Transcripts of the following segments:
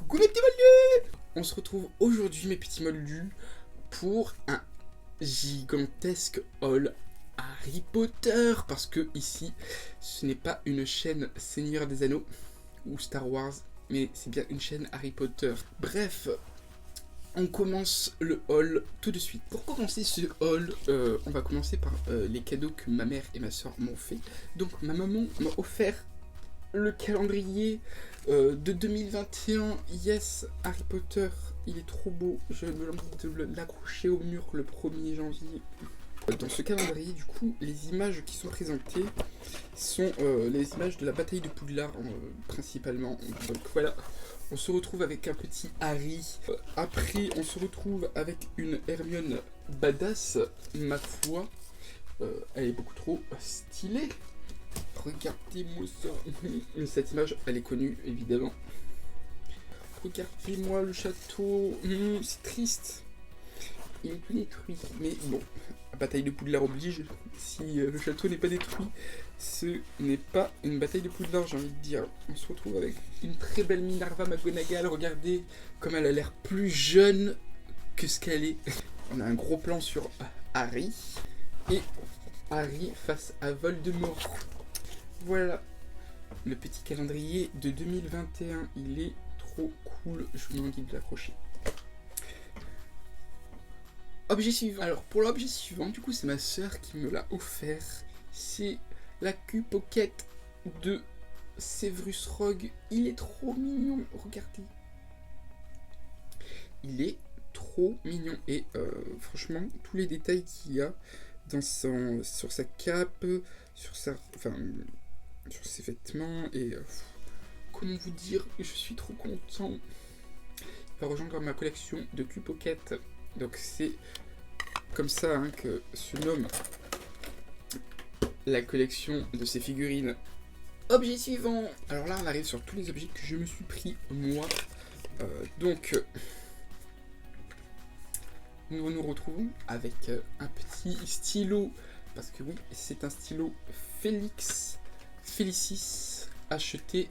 Coucou mes petits moldus. On se retrouve aujourd'hui mes petits moldus pour un gigantesque haul Harry Potter. Parce que ici ce n'est pas une chaîne Seigneur des Anneaux ou Star Wars, mais c'est bien une chaîne Harry Potter. Bref, on commence le haul tout de suite. Pour commencer ce haul, on va commencer par les cadeaux que ma mère et ma soeur m'ont fait. Donc ma maman m'a offert le calendrier de 2021. Yes, Harry Potter, il est trop beau. Je me lance de l'accrocher au mur le 1er janvier. Dans ce calendrier, du coup, les images qui sont présentées sont les images de la bataille de Poudlard, principalement. Donc voilà, on se retrouve avec un petit Harry. Après, on se retrouve avec une Hermione badass, ma foi. Elle est beaucoup trop stylée. Regardez-moi ça. Cette image, elle est connue, évidemment. Regardez-moi le château. C'est triste. Il est tout détruit. Mais bon, la bataille de Poudlard oblige. Si le château n'est pas détruit, ce n'est pas une bataille de Poudlard, j'ai envie de dire. On se retrouve avec une très belle Minerva McGonagall. Regardez comme elle a l'air plus jeune que ce qu'elle est. On a un gros plan sur Harry. Et Harry face à Voldemort. Voilà, le petit calendrier de 2021, il est trop cool, je vous mets en guide de l'accrocher. Objet suivant. Alors pour l'objet suivant, du coup c'est ma soeur qui me l'a offert. C'est la Q-Pocket de Severus Rogue. Il est trop mignon, regardez. Il est trop mignon et franchement tous les détails qu'il y a dans sur sa cape, sur ses vêtements et comment vous dire, je suis trop content. Il va rejoindre ma collection de Q-Pocket. Donc c'est comme ça que se nomme la collection de ces figurines. Objet suivant. Alors là on arrive sur tous les objets que je me suis pris moi. Donc nous nous retrouvons avec un petit stylo. Parce que oui, c'est un stylo Felicis acheté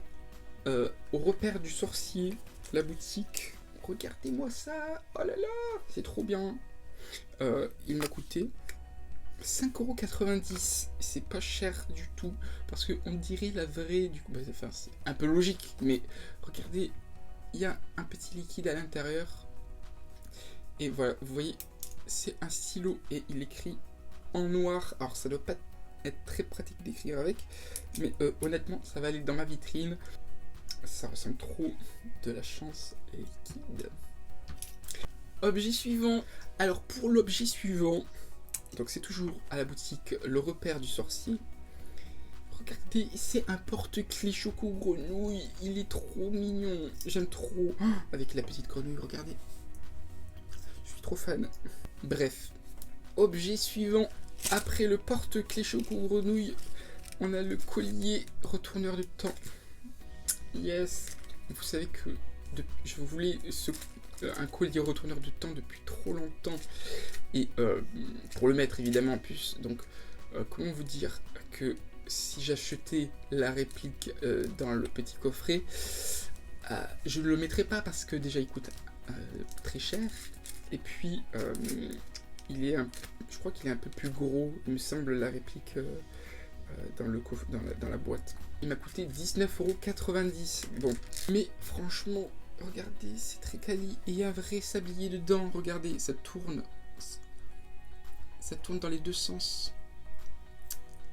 au repère du sorcier, la boutique. Regardez-moi ça, oh là là, c'est trop bien. Il m'a coûté 5,90 €. C'est pas cher du tout, parce qu'on dirait la vraie, du coup, enfin, c'est un peu logique, mais regardez, il y a un petit liquide à l'intérieur. Et voilà, vous voyez, c'est un stylo et il écrit en noir. Alors ça doit pas être très pratique d'écrire avec, mais honnêtement ça va aller dans ma vitrine. Ça ressemble trop de la chance liquide. Objet suivant. Alors pour l'objet suivant, donc c'est toujours à la boutique Le Repère du Sorcier. Regardez, c'est un porte-clés choco grenouille. Il est trop mignon, j'aime trop. Avec la petite grenouille, regardez, je suis trop fan. Bref, objet suivant. Après le porte-clés choco grenouille, on a le collier retourneur de temps. Yes, vous savez que je voulais un collier retourneur de temps depuis trop longtemps. Et pour le mettre évidemment en plus. Donc comment vous dire que si j'achetais la réplique dans le petit coffret, je ne le mettrais pas parce que déjà il coûte très cher. Et puis je crois qu'il est un peu plus gros, il me semble, la réplique dans la boîte. Il m'a coûté 19,90 €. Bon, mais franchement, regardez, c'est très quali. Et il y a un vrai sablier dedans. Regardez, ça tourne. Ça tourne dans les deux sens.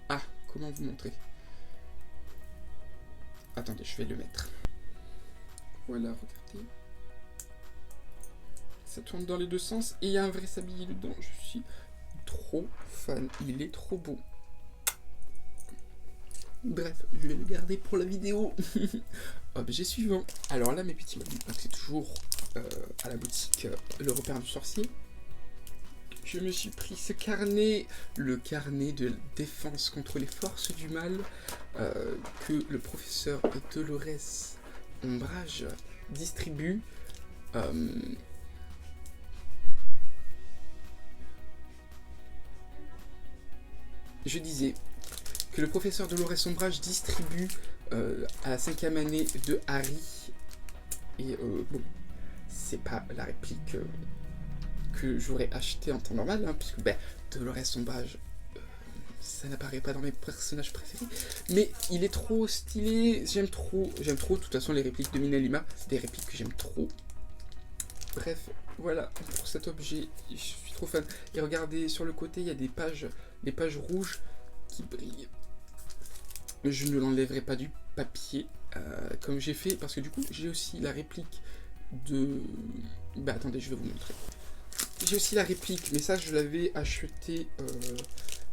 Ah, comment vous montrer? Attendez, je vais le mettre. Voilà, regardez. Ça tourne dans les deux sens et il y a un vrai sablier dedans. Je suis trop fan. Il est trop beau. Bref, je vais le garder pour la vidéo. Objet suivant. Alors là, mes petits moldus, c'est toujours à la boutique Le Repère du Sorcier. Je me suis pris ce carnet, le carnet de défense contre les forces du mal, que le professeur Dolores Ombrage distribue. Je disais que le professeur Dolores Ombrage distribue à la 5e année de Harry Et bon, c'est pas la réplique que j'aurais acheté en temps normal, hein, puisque ben, Dolores Umbridge, ça n'apparaît pas dans mes personnages préférés, mais il est trop stylé, j'aime trop, de toute façon les répliques de Minalima, c'est des répliques que j'aime trop. Bref, voilà pour cet objet, je suis trop fan. Et regardez, sur le côté, il y a des pages rouges qui brillent. Je ne l'enlèverai pas du papier, comme j'ai fait, parce que du coup, j'ai aussi la réplique de... Bah attendez, je vais vous montrer. J'ai aussi la réplique, mais ça, je l'avais acheté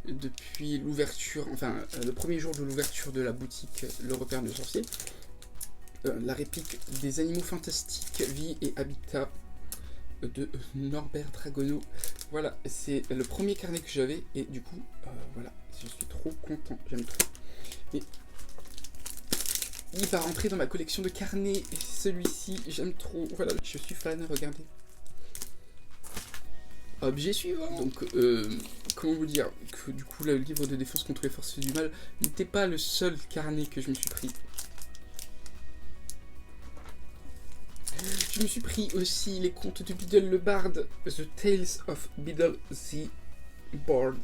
depuis l'ouverture, enfin, le premier jour de l'ouverture de la boutique Le Repère du Sorcier. La réplique des Animaux Fantastiques, Vie et Habitat de Norbert Dragono. Voilà, c'est le premier carnet que j'avais, et du coup, voilà, je suis trop content, j'aime trop. Et il va rentrer dans ma collection de carnets, et celui-ci, j'aime trop, voilà, je suis fan, regardez. Objet suivant. Donc, comment vous dire, que du coup, le livre de défense contre les forces du mal n'était pas le seul carnet que je me suis pris. Je me suis pris aussi les contes de Biddle le Bard, The Tales of Biddle the Bard,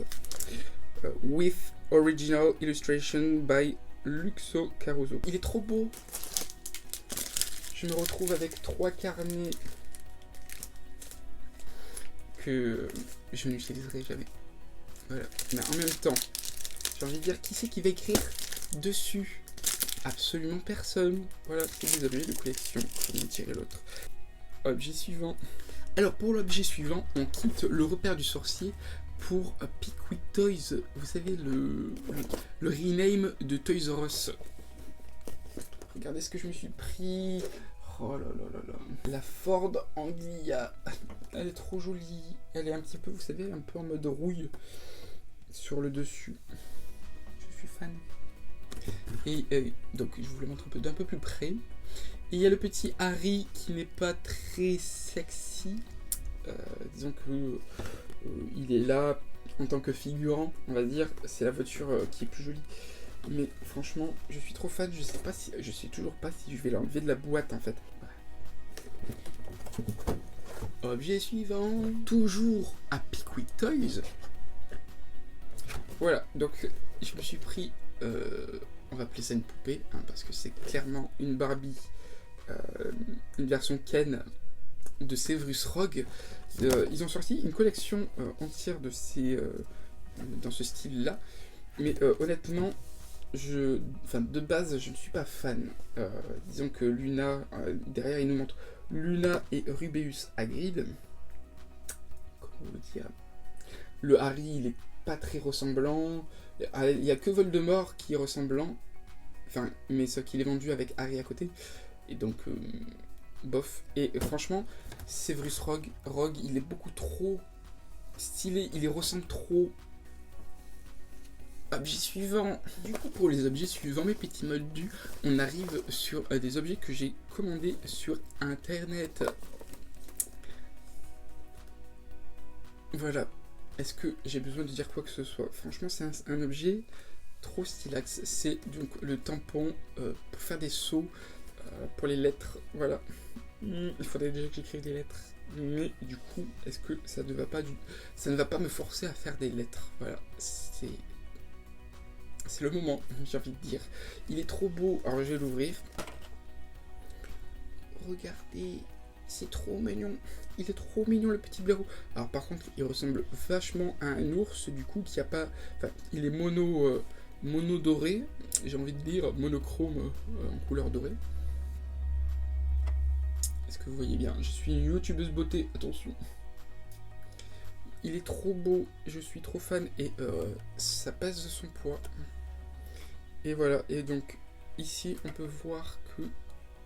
with original illustration by Luxo Caruso. Il est trop beau. Je me retrouve avec 3 carnets que je n'utiliserai jamais. Voilà. Mais en même temps, j'ai envie de dire, qui c'est qui va écrire dessus? Absolument personne. Voilà, c'est des objets de collection. Je vais tirer l'autre. Objet suivant. Alors pour l'objet suivant, on quitte le repère du sorcier pour Pickwick Toys. Vous savez, le rename de Toys R Us. Regardez ce que je me suis pris. Oh là là là là. La Ford Anglia. Elle est trop jolie. Elle est un petit peu, vous savez, un peu en mode rouille sur le dessus. Je suis fan. Et donc je vous le montre d'un peu plus près. Et il y a le petit Harry qui n'est pas très sexy. Disons que il est là en tant que figurant, on va dire. C'est la voiture qui est plus jolie. Mais franchement, je suis trop fan. Je sais toujours pas si je vais l'enlever de la boîte en fait. Objet suivant. Toujours à Pickwick Toys. Voilà, donc je me suis pris. On va appeler ça une poupée, hein, parce que c'est clairement une Barbie, une version Ken de Severus Rogue. Ils ont sorti une collection entière de ces, dans ce style-là, mais honnêtement, de base, je ne suis pas fan. Disons que Luna, derrière, il nous montre Luna et Rubeus Hagrid. Comment vous dire? Le Harry, il est pas très ressemblant. Il n'y a que Voldemort qui est ressemblant, enfin, mais ce qu'il est vendu avec Harry à côté, et donc bof. Et franchement, Severus Rogue, il est beaucoup trop stylé, il y ressemble trop. Objet suivant. Du coup, pour les objets suivants, mes petits moldus, on arrive sur des objets que j'ai commandés sur internet. Voilà. Est-ce que j'ai besoin de dire quoi que ce soit? Franchement, c'est un objet trop stylax. C'est donc le tampon pour faire des seaux pour les lettres. Voilà. Il faudrait déjà que j'écrive des lettres. Mais du coup, est-ce que ça ne va pas me forcer à faire des lettres? Voilà. C'est le moment, j'ai envie de dire. Il est trop beau. Alors, je vais l'ouvrir. Regardez. C'est trop mignon. Il est trop mignon, le petit blaireau. Alors par contre, il ressemble vachement à un ours, du coup, qui a pas... Enfin, il est mono doré, j'ai envie de dire monochrome en couleur dorée. Est-ce que vous voyez bien? Je suis une youtubeuse beauté, attention. Il est trop beau, je suis trop fan, et ça pèse de son poids. Et voilà, et donc, ici, on peut voir que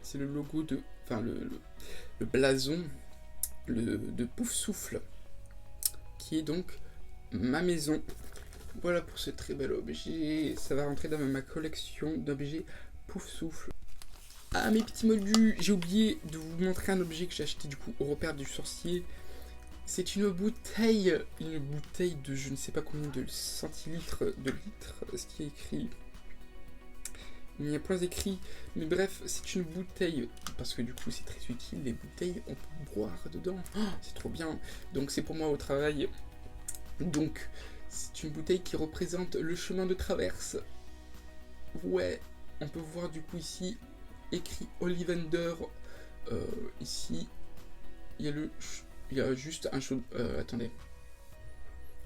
c'est le logo de... Enfin, le blason de Pouf Souffle, qui est donc ma maison. Voilà pour ce très bel objet. Ça va rentrer dans ma collection d'objets Pouf Souffle. Ah, mes petits moldus, j'ai oublié de vous montrer un objet que j'ai acheté du coup au repère du sorcier. C'est une bouteille de je ne sais pas combien de centilitres, de litres, ce qui est écrit il y a point écrit, mais bref, c'est une bouteille, parce que du coup c'est très utile, les bouteilles, on peut boire dedans, oh, c'est trop bien, donc c'est pour moi au travail, donc c'est une bouteille qui représente le chemin de traverse, ouais, on peut voir du coup ici, écrit Ollivander, ici, il y a juste un chaudron, attendez,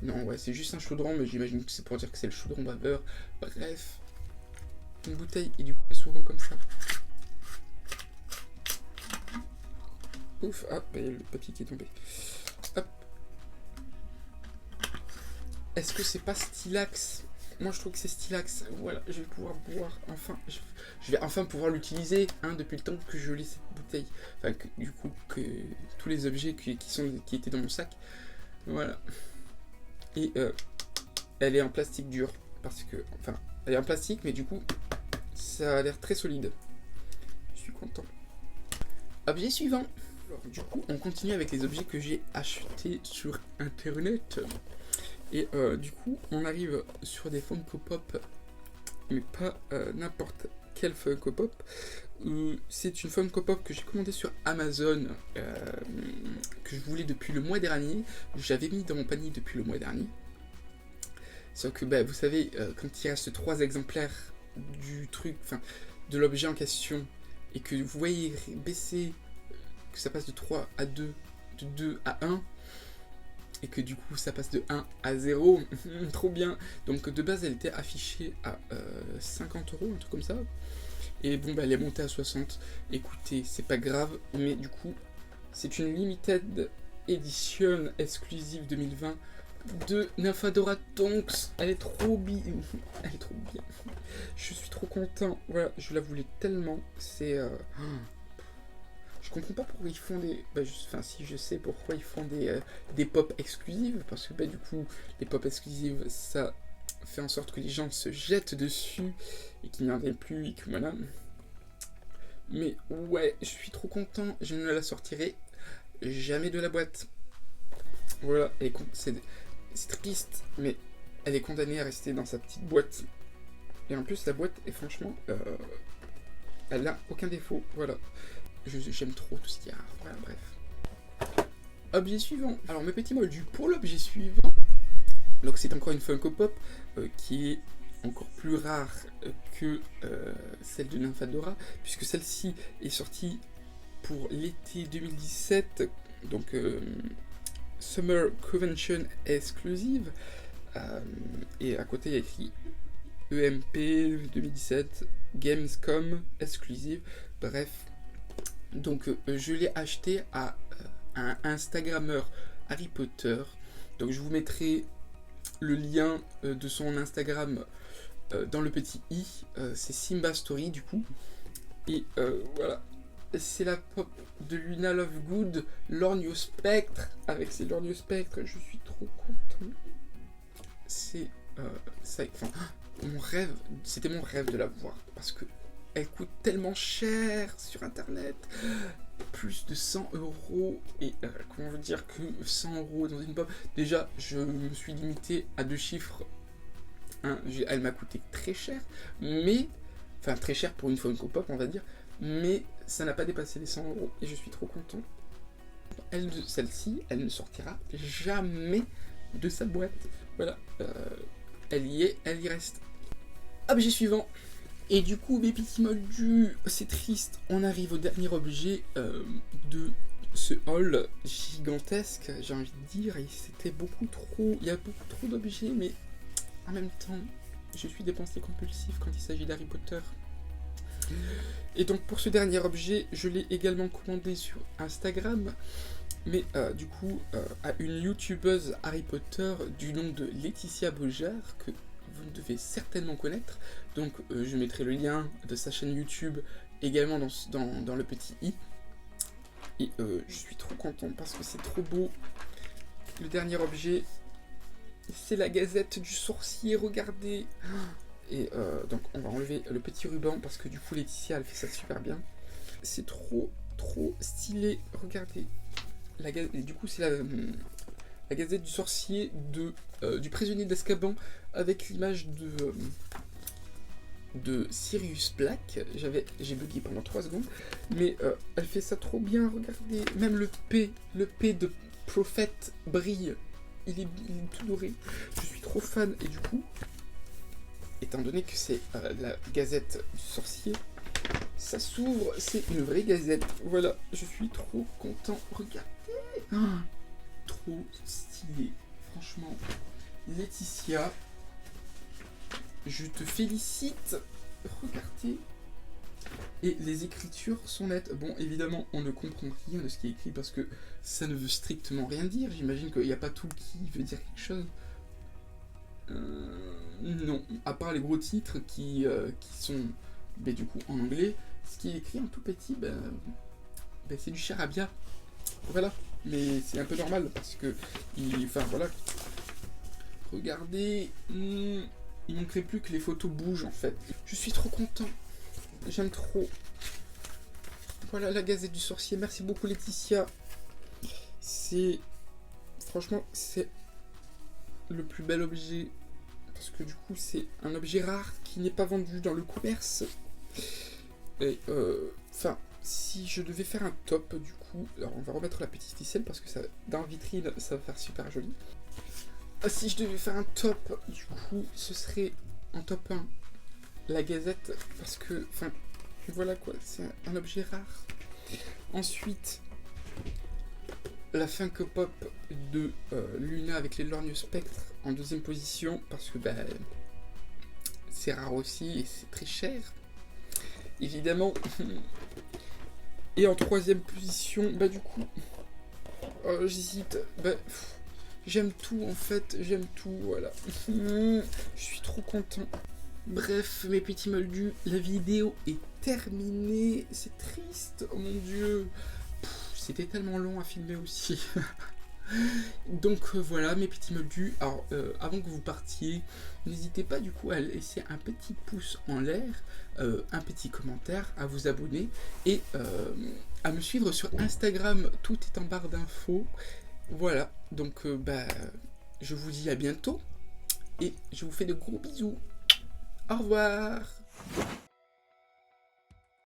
non ouais c'est juste un chaudron, mais j'imagine que c'est pour dire que c'est le chaudron vapeur, bref, une bouteille, et du coup elle s'ouvre comme ça. Ouf, ah, bah, il y a le papier qui est tombé. Hop. Est-ce que c'est pas stylax? Moi je trouve que c'est stylax. Voilà, je vais pouvoir boire enfin. Je vais enfin pouvoir l'utiliser, hein, depuis le temps que je lis cette bouteille. Enfin, du coup, que tous les objets qui étaient dans mon sac. Voilà. Et elle est en plastique dur. Parce que, enfin, elle est en plastique, mais du coup, ça a l'air très solide. Je suis content. Objet suivant. Alors, du coup, on continue avec les objets que j'ai achetés sur internet. Et du coup, on arrive sur des Funko Pop, mais pas n'importe quel Funko Pop. C'est une Funko Pop que j'ai commandée sur Amazon, que je voulais depuis le mois dernier. J'avais mis dans mon panier depuis le mois dernier. Sauf que, bah, vous savez, quand il reste 3 exemplaires du truc, enfin, de l'objet en question, et que vous voyez baisser, que ça passe de 3 à 2, de 2 à 1, et que du coup ça passe de 1 à 0, trop bien. Donc de base elle était affichée à 50 €, un truc comme ça. Et bon bah elle est montée à 60. Écoutez, c'est pas grave, mais du coup c'est une limited edition exclusive 2020 de Nymphadora Tonks. Elle est trop bien. Elle est trop bien. Je suis trop content. Voilà, je la voulais tellement. C'est... Je comprends pas pourquoi ils font des... Enfin, si, je sais pourquoi ils font des pop exclusives, parce que du coup, les pop exclusives, ça fait en sorte que les gens se jettent dessus, et qu'ils n'y en viennent plus, et que voilà. Mais ouais, je suis trop content, je ne la sortirai jamais de la boîte. Voilà, c'est triste, mais elle est condamnée à rester dans sa petite boîte. Et en plus, la boîte est franchement... elle n'a aucun défaut, voilà. J'aime trop tout ce qu'il y a. Voilà, bref. Objet suivant. Alors, mes petits moldus pour l'objet suivant. Donc, c'est encore une Funko Pop qui est encore plus rare que celle de Nymphadora, puisque celle-ci est sortie pour l'été 2017. Donc, Summer Convention Exclusive. Et à côté, il y a écrit EMP 2017, Gamescom Exclusive. Bref. Donc je l'ai acheté à un Instagrammeur Harry Potter. Donc je vous mettrai le lien de son Instagram dans le petit i. C'est Simba Story du coup. Et voilà. C'est la pop de Luna Lovegood, Lorgno Spectre. Avec ses Lorgno Spectre, je suis trop content. C'est ça, enfin, mon rêve, c'était mon rêve de la voir. Parce que elle coûte tellement cher sur internet, plus de 100 €, et comment vous dire que 100 € dans une pop, déjà je me suis limité à 2 chiffres, hein, elle m'a coûté très cher, mais, enfin très cher pour une Funko Pop on va dire, mais ça n'a pas dépassé les 100 € et je suis trop content. Celle-ci, elle ne sortira jamais de sa boîte, voilà, elle y est, elle y reste. Objet suivant. Et du coup, mes petits moldus, c'est triste, on arrive au dernier objet de ce haul gigantesque, j'ai envie de dire, et c'était beaucoup trop, il y a beaucoup trop d'objets, mais en même temps, je suis dépensier compulsif quand il s'agit d'Harry Potter. Et donc pour ce dernier objet, je l'ai également commandé sur Instagram, mais du coup, à une youtubeuse Harry Potter du nom de Laetitia Beaujard, que vous devez certainement connaître, donc je mettrai le lien de sa chaîne YouTube également dans le petit i, et je suis trop content parce que c'est trop beau. Le dernier objet, c'est la Gazette du Sorcier, regardez, et donc on va enlever le petit ruban parce que du coup Laetitia elle fait ça super bien, c'est trop stylé, regardez, et du coup c'est la Gazette du Sorcier du prisonnier d'Azkaban avec l'image de Sirius Black. J'ai bugué pendant 3 secondes, mais elle fait ça trop bien, regardez. Même le P de Prophète brille. Il est tout doré. Je suis trop fan, et du coup, étant donné que c'est la gazette du sorcier, ça s'ouvre, c'est une vraie gazette. Voilà, je suis trop content. Regardez, trop stylé. Franchement, Laetitia, je te félicite. Regardez. Et les écritures sont nettes. Bon, évidemment, on ne comprend rien de ce qui est écrit parce que ça ne veut strictement rien dire. J'imagine qu'il n'y a pas tout qui veut dire quelque chose. Non, à part les gros titres qui sont du coup en anglais. Ce qui est écrit en tout petit, c'est du charabia. Voilà, mais c'est un peu normal parce que, enfin voilà. Regardez, il manquerait plus que les photos bougent en fait. Je suis trop content, j'aime trop. Voilà la gazette du sorcier, merci beaucoup Laetitia. Franchement, c'est le plus bel objet. Parce que du coup, c'est un objet rare qui n'est pas vendu dans le commerce. Et si je devais faire un top, du coup, alors on va remettre la petite ficelle parce que ça, dans la vitrine, ça va faire super joli. Si je devais faire un top, du coup, ce serait en top 1 la gazette parce que, voilà quoi, c'est un objet rare. Ensuite, la Funko Pop de Luna avec les lorgnes spectres en deuxième position parce que c'est rare aussi et c'est très cher évidemment. Et en troisième position, du coup, j'hésite. J'aime tout en fait, j'aime tout, voilà. Je suis trop content. Bref, mes petits moldus, la vidéo est terminée. C'est triste, oh mon dieu. C'était tellement long à filmer aussi. Donc voilà mes petits moldus. Alors avant que vous partiez, n'hésitez pas du coup à laisser un petit pouce en l'air, un petit commentaire, à vous abonner et à me suivre sur Instagram. Tout est en barre d'infos. Voilà, donc je vous dis à bientôt et je vous fais de gros bisous. Au revoir.